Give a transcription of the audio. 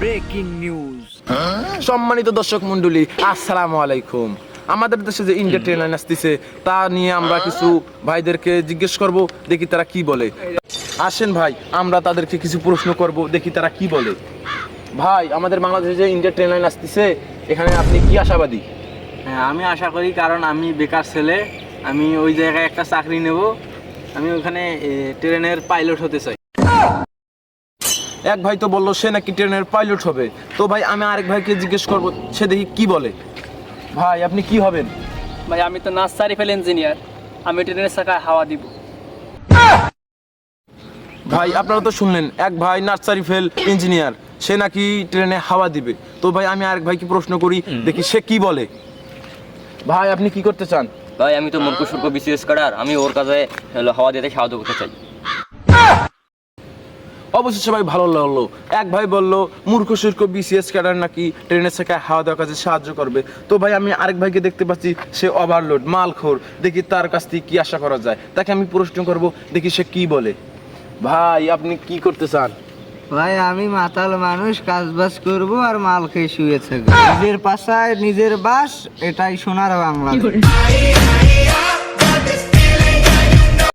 Breaking news. সম্মানিত দর্শক মণ্ডলী, আসসালামু আলাইকুম। আমাদের দেশে যে ইন্ডিয়া ট্রেন লাইন আসতেছে তা নিয়ে আমরা কিছু ভাইদেরকে জিজ্ঞেস করব, দেখি তারা কি বলে। আসেন ভাই, আমরা তাদেরকে কিছু প্রশ্ন করব, দেখি তারা কি বলে। ভাই, আমাদের বাংলাদেশে যে ইন্ডিয়া ট্রেন লাইন আসতেছে, এখানে আপনি কি আশাবাদী? হ্যাঁ, আমি আশা করি, কারণ আমি বেকার ছেলে, আমি ওই জায়গায় একটা চাকরি নেব। আমি ওখানে ট্রেনের পাইলট হতে চাই। এক ভাই তো বললো সে নাকি ট্রেনের পাইলট হবে। তো ভাই, আমি আরেক ভাইকে জিজ্ঞেস করব, সে দেখি কি বলে। ভাই, আপনি কি হবেন? ভাই, আমি তো নার্সারি ফেল ইঞ্জিনিয়ার, আমি ট্রেনের চাকায় হাওয়া দিব। ভাই, আপনারা তো শুনলেন, এক ভাই নার্সারি ফেল ইঞ্জিনিয়ার, সে নাকি ট্রেনে হাওয়া দিবে। তো ভাই, আমি আরেক ভাইকে প্রশ্ন করি, দেখি সে কি বলে। ভাই, আপনি কি করতে চান? ভাই, আমি তো মূর্খ সূর্খ বিসিএস কাটার, আমি ওর কাছে হাওয়া দিতে সাহায্য করতে চাই। অবশেষে ভাই ভালো লাগলো, এক ভাই বললো মূর্খ সূর্খ বিসিএস ক্যাডার নাকি ট্রেনের চাকায় হাওয়া দেওয়ার কাছে সাহায্য করবে। তো ভাই, আমি আরেক ভাইকে দেখতে পাচ্ছি সে ওভারলোড মালখোর, দেখি তার কাছ থেকে কি আশা করা যায়। তাকে আমি প্রশ্ন করব, দেখি সে কি বলে। ভাই, আপনি কি করতে চান? ভাই, আমি মাতাল মানুষ, কাজ বাজ করবো আর মাল খেয়ে শুয়ে থাকবো। নিজের পাশায় নিজের বাস, এটাই সোনার বাংলা।